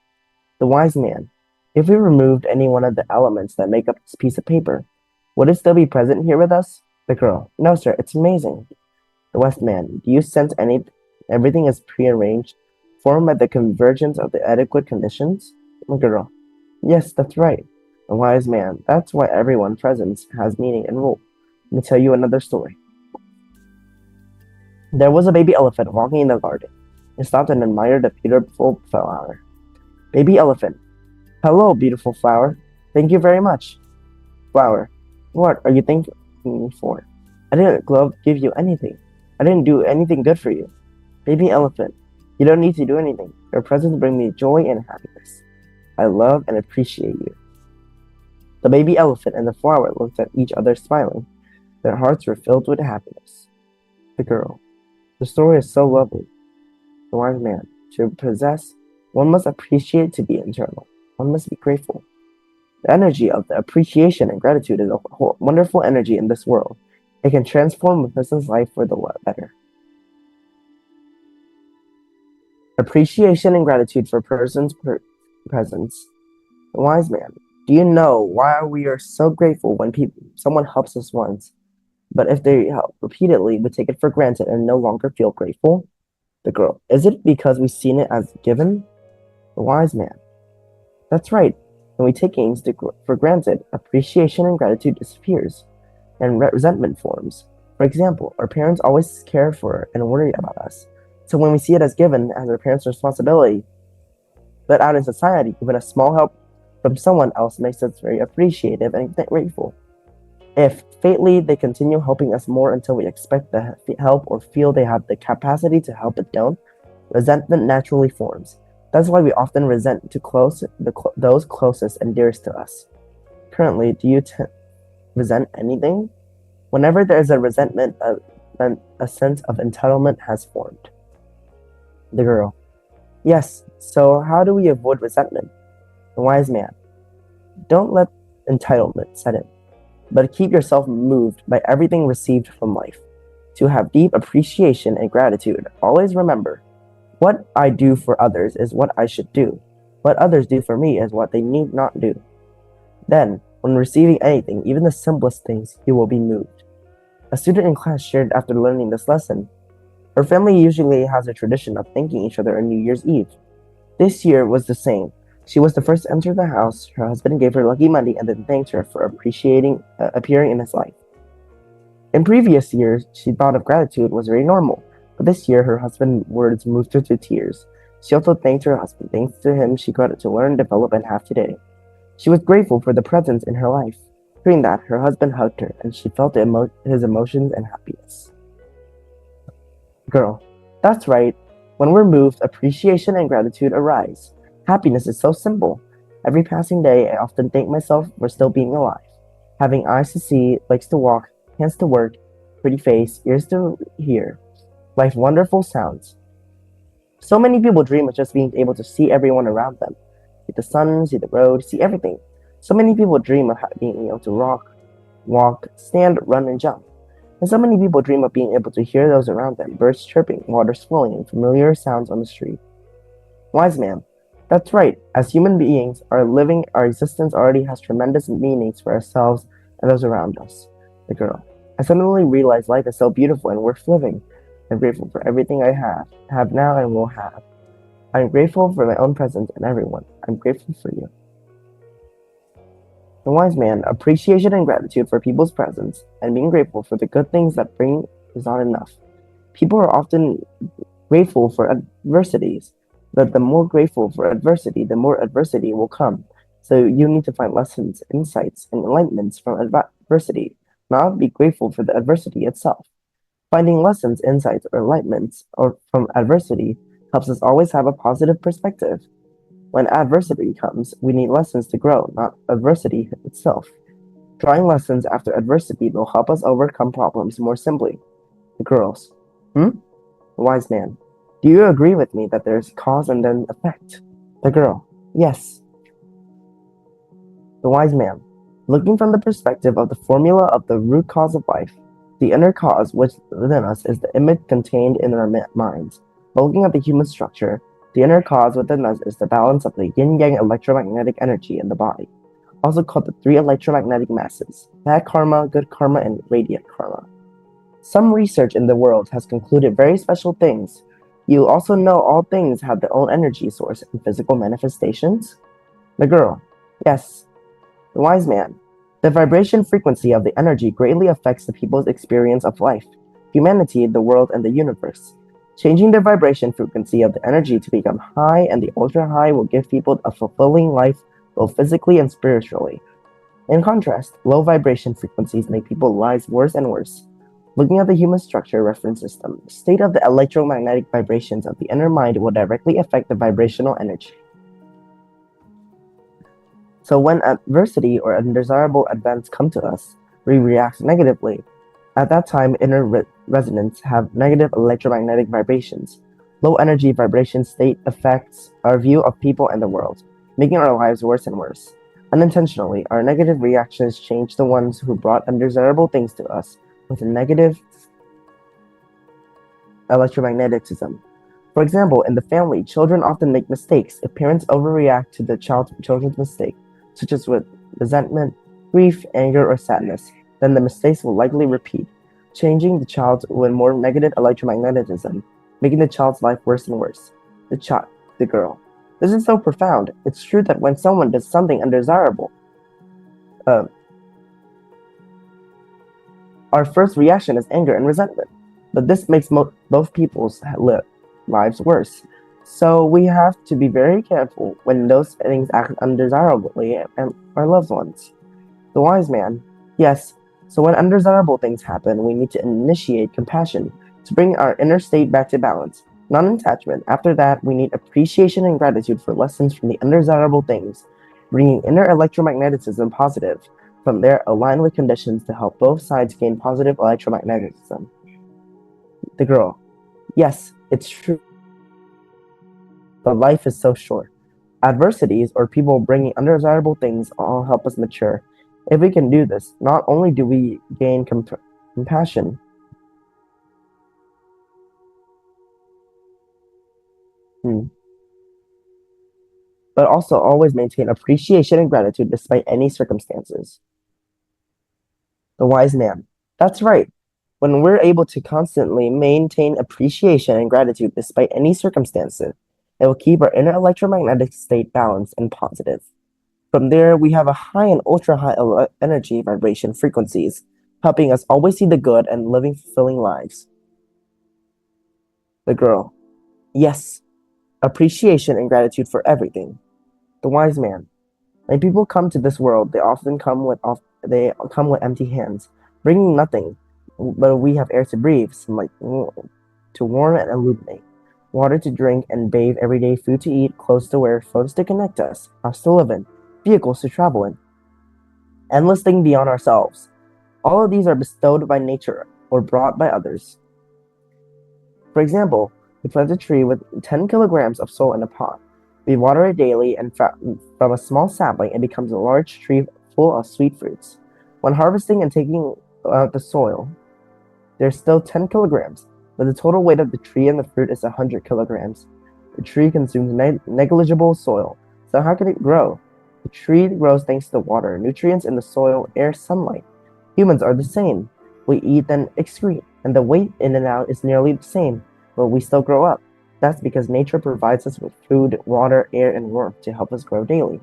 The wise man. If we removed any one of the elements that make up this piece of paper, would it still be present here with us? The girl. No, sir, it's amazing. The wise man. Do you sense everything is prearranged, formed by the convergence of the adequate conditions? The girl. Yes, that's right. The wise man. That's why everyone present has meaning and rule. Let me tell you another story. There was a baby elephant walking in the garden. It stopped and admired a beautiful flower. Baby elephant. Hello, beautiful flower. Thank you very much. Flower. What are you thanking me for? I didn't give you anything. I didn't do anything good for you. Baby elephant. You don't need to do anything. Your presence brings me joy and happiness. I love and appreciate you. The baby elephant and the flower looked at each other smiling. Their hearts were filled with happiness. The girl. The story is so lovely. The wise man. To possess, one must appreciate to be internal. One must be grateful. The energy of the appreciation and gratitude is a wonderful energy in this world. It can transform a person's life for the better. Appreciation and gratitude for persons' presence. The wise man. Do you know why we are so grateful when someone helps us once, but if they help repeatedly, we take it for granted and no longer feel grateful? The girl. Is it because we've seen it as given? The wise man. That's right. When we take things for granted, appreciation and gratitude disappears, and resentment forms. For example, our parents always care for and worry about us. So when we see it as given, as our parents' responsibility, but out in society, even a small help from someone else makes us very appreciative and grateful. If fatally they continue helping us more until we expect the help or feel they have the capacity to help but don't, resentment naturally forms. That's why we often resent those closest and dearest to us. Currently, do you resent anything? Whenever there is a resentment, a sense of entitlement has formed. The girl. Yes, so how do we avoid resentment? The wise man. Don't let entitlement set in, but keep yourself moved by everything received from life. To have deep appreciation and gratitude, always remember, what I do for others is what I should do. What others do for me is what they need not do. Then, when receiving anything, even the simplest things, you will be moved. A student in class shared after learning this lesson. Her family usually has a tradition of thanking each other on New Year's Eve. This year was the same. She was the first to enter the house. Her husband gave her lucky money and then thanked her for appearing in his life. In previous years, she thought of gratitude was very normal, but this year her husband's words moved her to tears. She also thanked her husband. Thanks to him, she got to learn, develop, and have today. She was grateful for the presence in her life. Hearing that, her husband hugged her, and she felt his emotions and happiness. Girl, that's right. When we're moved, appreciation and gratitude arise. Happiness is so simple. Every passing day, I often thank myself for still being alive. Having eyes to see, legs to walk, hands to work, pretty face, ears to hear. Life wonderful sounds. So many people dream of just being able to see everyone around them. See the sun, see the road, see everything. So many people dream of being able to walk, stand, run, and jump. And so many people dream of being able to hear those around them, birds chirping, water swirling, and familiar sounds on the street. Wise man. That's right. As human beings, our existence already has tremendous meanings for ourselves and those around us. The girl. I suddenly realized life is so beautiful and worth living. I'm grateful for everything I have now and will have. I'm grateful for my own presence and everyone. I'm grateful for you. The wise man, appreciation and gratitude for people's presence and being grateful for the good things that bring is not enough. People are often grateful for adversities, but the more grateful for adversity, the more adversity will come. So you need to find lessons, insights, and enlightenments from adversity, not be grateful for the adversity itself. Finding lessons, insights, or enlightenments or from adversity helps us always have a positive perspective. When adversity comes, we need lessons to grow, not adversity itself. Drawing lessons after adversity will help us overcome problems more simply. The girls. Hmm? The wise man. Do you agree with me that there's cause and then effect? The girl. Yes. The wise man. Looking from the perspective of the formula of the root cause of life, the inner cause within us is the image contained in our minds. By looking at the human structure, the inner cause within us is the balance of the yin-yang electromagnetic energy in the body, also called the three electromagnetic masses: bad karma, good karma, and radiant karma. Some research in the world has concluded very special things. You also know all things have their own energy source and physical manifestations? The girl. Yes. The wise man. The vibration frequency of the energy greatly affects the people's experience of life, humanity, the world, and the universe. Changing the vibration frequency of the energy to become high and the ultra high will give people a fulfilling life both physically and spiritually. In contrast, low vibration frequencies make people's lives worse and worse. Looking at the human structure reference system, the state of the electromagnetic vibrations of the inner mind will directly affect the vibrational energy. So when adversity or undesirable events come to us, we react negatively. At that time, inner resonance have negative electromagnetic vibrations. Low energy vibration state affects our view of people and the world, making our lives worse and worse. Unintentionally, our negative reactions change the ones who brought undesirable things to us with a negative electromagnetism. For example, in the family, children often make mistakes. If parents overreact to the children's mistake, such as with resentment, grief, anger, or sadness, then the mistakes will likely repeat, changing the child with more negative electromagnetism, making the child's life worse and worse. The girl. This is so profound. It's true that when someone does something undesirable, uh, our first reaction is anger and resentment. But this makes both people's lives worse. So we have to be very careful when those things act undesirably and our loved ones. The wise man. Yes, so when undesirable things happen, we need to initiate compassion to bring our inner state back to balance, non-attachment. After that, we need appreciation and gratitude for lessons from the undesirable things, bringing inner electromagnetism positive. From there, align with conditions to help both sides gain positive electromagnetism. The girl. Yes, it's true. But life is so short. Adversities or people bringing undesirable things all help us mature. If we can do this, not only do we gain compassion, but also always maintain appreciation and gratitude despite any circumstances. The wise man. That's right. When we're able to constantly maintain appreciation and gratitude despite any circumstances, it will keep our inner electromagnetic state balanced and positive. From there, we have a high and ultra high energy vibration frequencies, helping us always see the good and living fulfilling lives. The girl. Yes, appreciation and gratitude for everything. The wise man. When people come to this world, they come with empty hands, bringing nothing. But we have air to breathe, sunlight to warm and illuminate, water to drink and bathe every day, food to eat, clothes to wear, phones to connect us, house to live in, vehicles to travel in, endless things beyond ourselves. All of these are bestowed by nature or brought by others. For example, we plant a tree with 10 kilograms of soil in a pot. We water it daily, and from a small sapling, it becomes a large tree full of sweet fruits. When harvesting and taking out the soil, there's still 10 kilograms, but the total weight of the tree and the fruit is 100 kilograms. The tree consumes negligible soil, so how can it grow? The tree grows thanks to water, nutrients in the soil, air, sunlight. Humans are the same. We eat then excrete, and the weight in and out is nearly the same, but we still grow up. That's because nature provides us with food, water, air, and warmth to help us grow daily.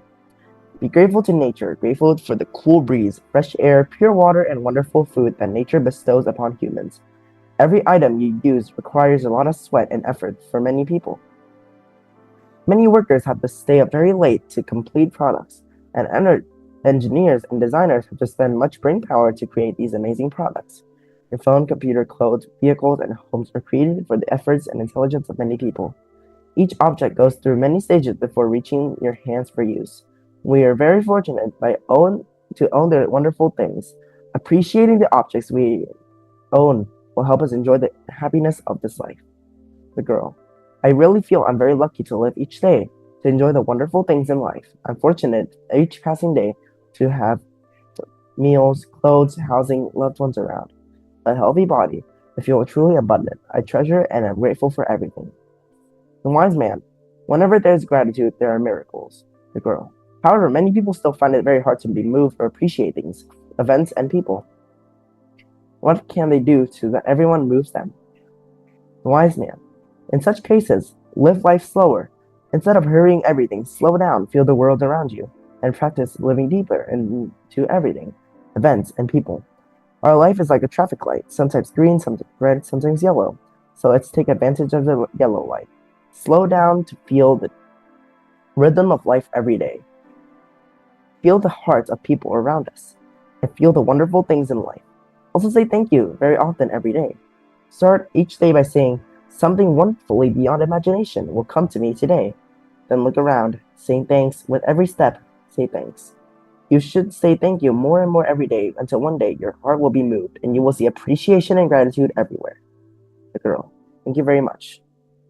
Be grateful to nature, grateful for the cool breeze, fresh air, pure water, and wonderful food that nature bestows upon humans. Every item you use requires a lot of sweat and effort for many people. Many workers have to stay up very late to complete products, and engineers and designers have to spend much brain power to create these amazing products. Your phone, computer, clothes, vehicles, and homes are created for the efforts and intelligence of many people. Each object goes through many stages before reaching your hands for use. We are very fortunate to own the wonderful things. Appreciating the objects we own will help us enjoy the happiness of this life. The girl. I really feel I'm very lucky to live each day, to enjoy the wonderful things in life. I'm fortunate each passing day to have meals, clothes, housing, loved ones around. A healthy body. I feel truly abundant. I treasure and am grateful for everything. The wise man. Whenever there's gratitude, there are miracles. The girl. However, many people still find it very hard to be moved or appreciate things, events, and people. What can they do so that everyone moves them? The wise man. In such cases, live life slower. Instead of hurrying everything, slow down, feel the world around you, and practice living deeper into everything, events, and people. Our life is like a traffic light, sometimes green, sometimes red, sometimes yellow. So let's take advantage of the yellow light. Slow down to feel the rhythm of life every day. Feel the hearts of people around us, and feel the wonderful things in life. Also say thank you very often every day. Start each day by saying, something wonderfully beyond imagination will come to me today. Then look around, saying thanks with every step, say thanks. You should say thank you more and more every day until one day your heart will be moved and you will see appreciation and gratitude everywhere. The girl. Thank you very much.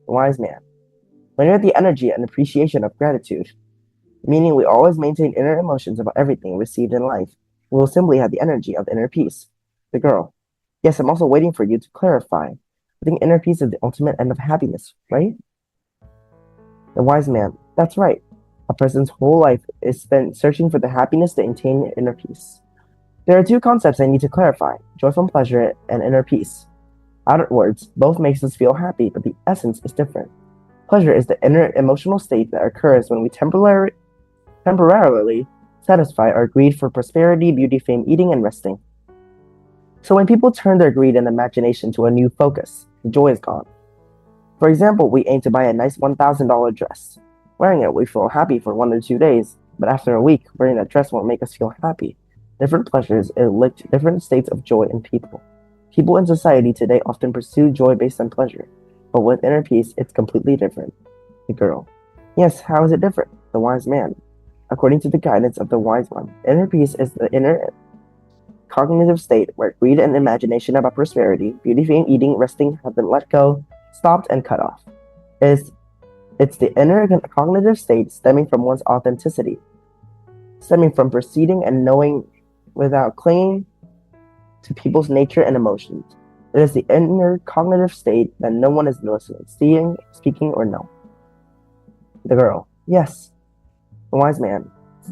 The wise man. When you're at the energy and appreciation of gratitude, meaning we always maintain inner emotions about everything received in life, we will simply have the energy of inner peace. The girl. Yes, I'm also waiting for you to clarify. I think inner peace is the ultimate end of happiness, right? The wise man. That's right. A person's whole life is spent searching for the happiness to attain inner peace. There are two concepts I need to clarify, joyful pleasure and inner peace. Outwards, both makes us feel happy, but the essence is different. Pleasure is the inner emotional state that occurs when we temporarily satisfy our greed for prosperity, beauty, fame, eating, and resting. So when people turn their greed and imagination to a new focus, the joy is gone. For example, we aim to buy a nice $1,000 dress. Wearing it, we feel happy for 1 or 2 days, but after a week, wearing that dress won't make us feel happy. Different pleasures elicit different states of joy in people. People in society today often pursue joy based on pleasure, but with inner peace, it's completely different. The girl. Yes, how is it different? The wise man. According to the guidance of the wise one, inner peace is the inner cognitive state where greed and imagination about prosperity, beauty, fame, eating, resting have been let go, stopped, and cut off. It's the inner cognitive state stemming from one's authenticity, stemming from perceiving and knowing without clinging to people's nature and emotions. It is the inner cognitive state that no one is listening, seeing, speaking, or know. The girl. Yes. The wise man.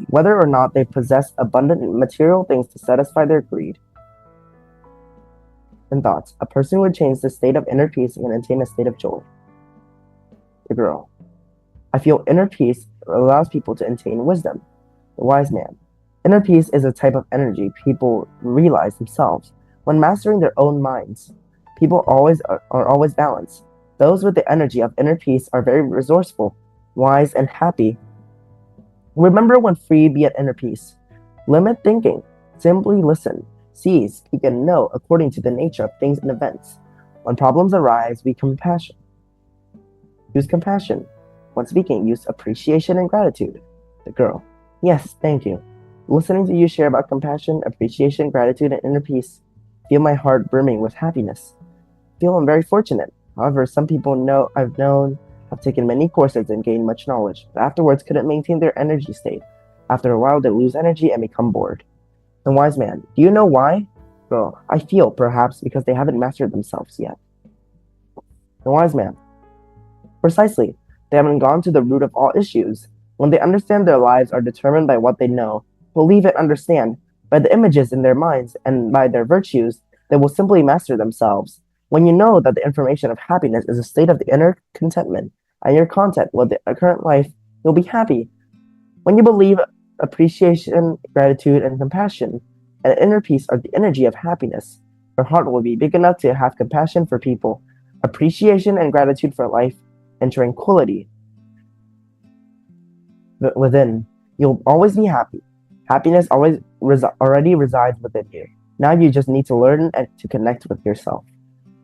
Whether or not they possess abundant material things to satisfy their greed and thoughts, a person would change the state of inner peace and attain a state of joy. The girl. I feel inner peace allows people to attain wisdom. The wise man. Inner peace is a type of energy people realize themselves. When mastering their own minds, people are always balanced. Those with the energy of inner peace are very resourceful, wise, and happy. Remember when free, be at inner peace. Limit thinking. Simply listen, see, speak, and know according to the nature of things and events. When problems arise, we compassion. Use compassion. When speaking, use appreciation and gratitude. The girl. Yes, thank you. Listening to you share about compassion, appreciation, gratitude, and inner peace, feel my heart brimming with happiness. Feel I'm very fortunate. However, some people I've known have taken many courses and gained much knowledge, but afterwards couldn't maintain their energy state. After a while, they lose energy and become bored. The wise man. Do you know why? Girl. I feel, perhaps, because they haven't mastered themselves yet. The wise man. Precisely. They haven't gone to the root of all issues. When they understand their lives are determined by what they know, believe and understand, by the images in their minds, and by their virtues, they will simply master themselves. When you know that the information of happiness is a state of the inner contentment, and you're content with the current life, you'll be happy. When you believe appreciation, gratitude, and compassion, and inner peace are the energy of happiness, your heart will be big enough to have compassion for people, appreciation and gratitude for life, and tranquility within. You'll always be happy. Happiness already resides within you. Now you just need to learn and to connect with yourself.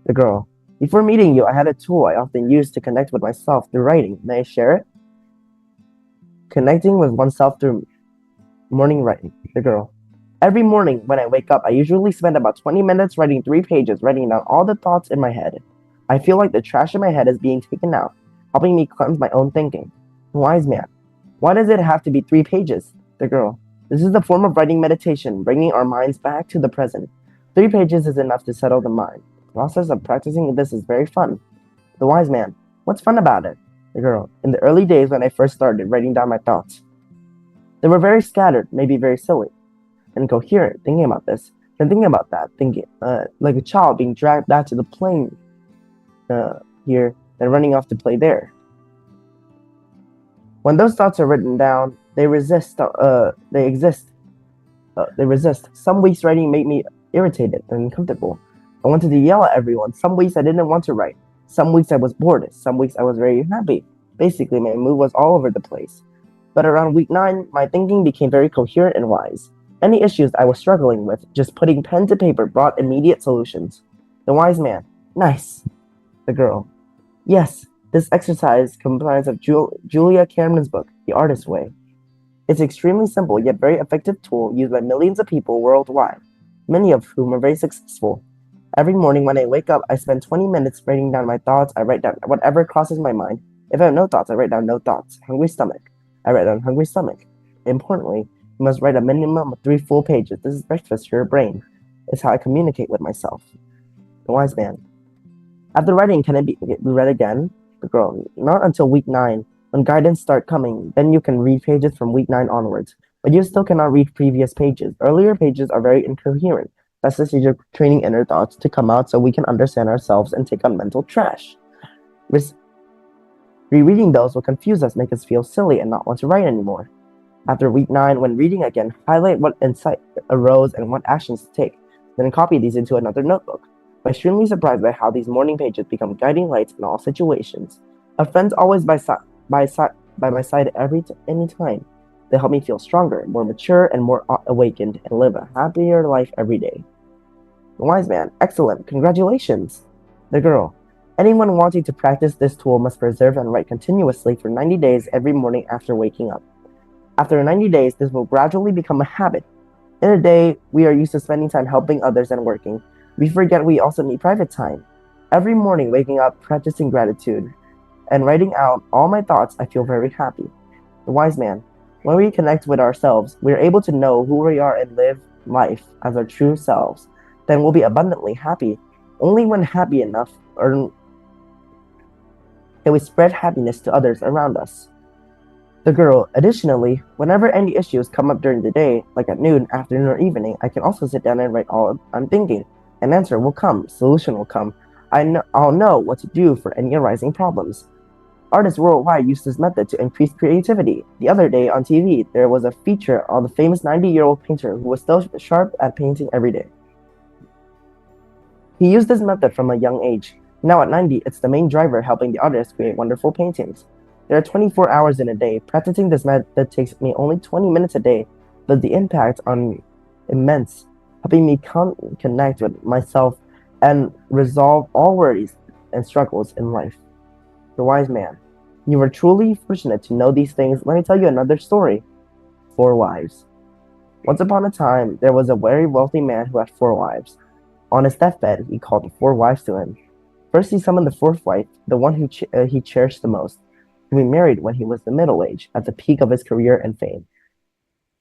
The girl. Before meeting you, I had a tool I often use to connect with myself through writing. May I share it? Connecting with oneself through morning writing. The girl. Every morning when I wake up, I usually spend about 20 minutes writing 3 pages, writing down all the thoughts in my head. I feel like the trash in my head is being taken out, helping me cleanse my own thinking. Wise man. Why does it have to be 3 pages? The girl. This is the form of writing meditation, bringing our minds back to the present. 3 pages is enough to settle the mind. The process of practicing this is very fun. The wise man. What's fun about it? The girl. In the early days when I first started writing down my thoughts, they were very scattered, maybe very silly, incoherent, thinking about this, then thinking about that, thinking like a child being dragged back to the plane here, then running off to play there. When those thoughts are written down, they resist. They exist. They resist. Some weeks writing made me irritated and uncomfortable. I wanted to yell at everyone. Some weeks I didn't want to write. Some weeks I was bored. Some weeks I was very happy. Basically, my mood was all over the place. But around week 9, my thinking became very coherent and wise. Any issues I was struggling with, just putting pen to paper brought immediate solutions. The wise man. Nice. The girl. Yes, this exercise combines of Julia Cameron's book, The Artist's Way. It's an extremely simple yet very effective tool used by millions of people worldwide, many of whom are very successful. Every morning when I wake up, I spend 20 minutes writing down my thoughts. I write down whatever crosses my mind. If I have no thoughts, I write down no thoughts. Hungry stomach. I write down hungry stomach. Importantly, you must write a minimum of 3 full pages. This is breakfast for your brain. It's how I communicate with myself. The wise man. After writing, can it be read again? The girl. Not until week 9. When guidance start coming, then you can read pages from week 9 onwards. But you still cannot read previous pages. Earlier pages are very incoherent. That's the stage of training inner thoughts to come out so we can understand ourselves and take on mental trash. Rereading those will confuse us, make us feel silly, and not want to write anymore. After week 9, when reading again, highlight what insight arose and what actions to take. Then copy these into another notebook. I'm extremely surprised by how these morning pages become guiding lights in all situations. A friend's always by my side any time. They help me feel stronger, more mature, and more awakened, and live a happier life every day. The wise man. Excellent. Congratulations. The girl. Anyone wanting to practice this tool must preserve and write continuously for 90 days every morning after waking up. After 90 days, this will gradually become a habit. In a day, we are used to spending time helping others and working. We forget we also need private time. Every morning, waking up, practicing gratitude, and writing out all my thoughts, I feel very happy. The wise man. When we connect with ourselves, we are able to know who we are and live life as our true selves. Then we'll be abundantly happy. Only when happy enough can we spread happiness to others around us. The girl. Additionally, whenever any issues come up during the day, like at noon, afternoon, or evening, I can also sit down and write all I'm thinking. An answer will come. Solution will come. I'll know what to do for any arising problems. Artists worldwide use this method to increase creativity. The other day on TV, there was a feature on the famous 90-year-old painter who was still sharp at painting every day. He used this method from a young age. Now at 90, it's the main driver helping the artists create wonderful paintings. There are 24 hours in a day. Practicing this method takes me only 20 minutes a day, but the impact on immense, helping me connect with myself and resolve all worries and struggles in life. The wise man. You are truly fortunate to know these things. Let me tell you another story. 4 wives. Once upon a time, there was a very wealthy man who had 4 wives. On his deathbed, he called the 4 wives to him. First, he summoned the 4th wife, the one who he cherished the most, who he married when he was the middle age, at the peak of his career and fame.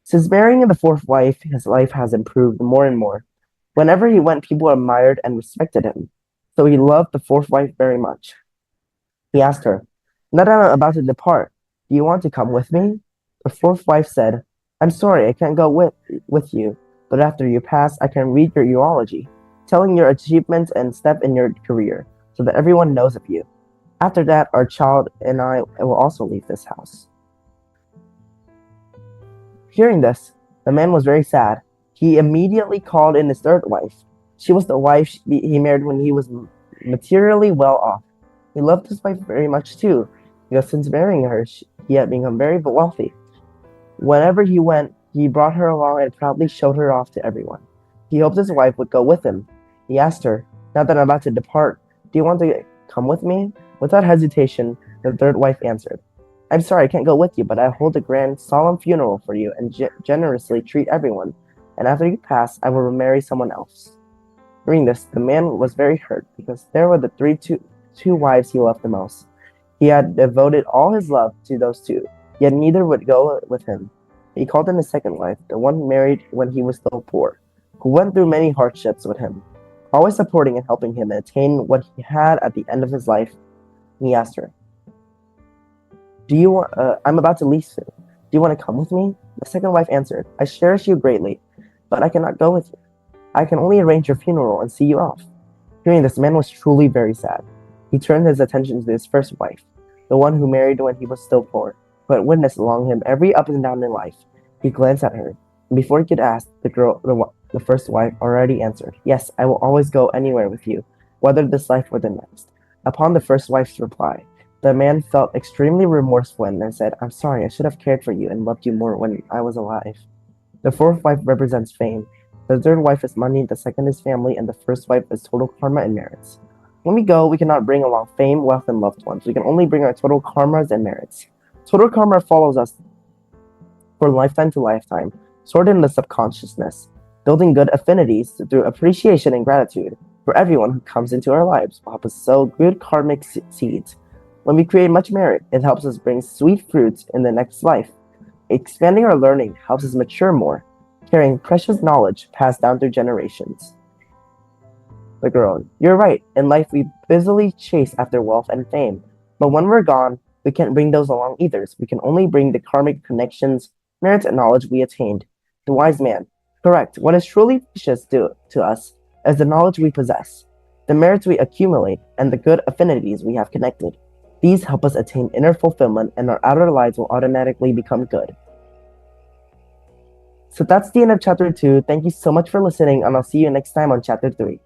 Since marrying the 4th wife, his life has improved more and more. Whenever he went, people admired and respected him. So he loved the 4th wife very much. He asked her, "Now that I'm about to depart, do you want to come with me?" The 4th wife said, "I'm sorry, I can't go with you, but after you pass, I can read your eulogy, telling your achievements and step in your career, so that everyone knows of you. After that, our child and I will also leave this house." Hearing this, the man was very sad. He immediately called in his 3rd wife. She was the wife he married when he was materially well off. He loved his wife very much too, because since marrying her, he had become very wealthy. Whenever he went, he brought her along and proudly showed her off to everyone. He hoped his wife would go with him. He asked her, "Now that I'm about to depart, do you want to come with me?" Without hesitation, the 3rd wife answered, "I'm sorry I can't go with you, but I'll hold a grand, solemn funeral for you and generously treat everyone. And after you pass, I will marry someone else." Hearing this, the man was very hurt, because there were the two wives he loved the most. He had devoted all his love to those 2, yet neither would go with him. He called in his 2nd wife, the one married when he was still poor, who went through many hardships with him, always supporting and helping him attain what he had at the end of his life. He asked her, I'm about to leave soon. Do you want to come with me?" The 2nd wife answered, "I cherish you greatly, but I cannot go with you. I can only arrange your funeral and see you off." Hearing this, man was truly very sad. He turned his attention to his 1st wife, the one who married when he was still poor, who had witnessed along him every up and down in life. He glanced at her, and before he could ask, the 1st wife already answered, "Yes, I will always go anywhere with you, whether this life or the next." Upon the 1st wife's reply, the man felt extremely remorseful and said, "I'm sorry, I should have cared for you and loved you more when I was alive." The 4th wife represents fame. The 3rd wife is money, the 2nd is family, and the 1st wife is total karma and merits. When we go, we cannot bring along fame, wealth, and loved ones. We can only bring our total karmas and merits. Total karma follows us from lifetime to lifetime, stored in the subconsciousness, building good affinities through appreciation and gratitude for everyone who comes into our lives will help us sow good karmic seeds. When we create much merit, it helps us bring sweet fruits in the next life. Expanding our learning helps us mature more, carrying precious knowledge passed down through generations. The girl, you're right. In life, we busily chase after wealth and fame. But when we're gone, we can't bring those along either. So we can only bring the karmic connections, merits, and knowledge we attained. The wise man, correct. What is truly precious to us is the knowledge we possess, the merits we accumulate, and the good affinities we have connected. These help us attain inner fulfillment, and our outer lives will automatically become good. So that's the end of chapter 2. Thank you so much for listening, and I'll see you next time on chapter 3.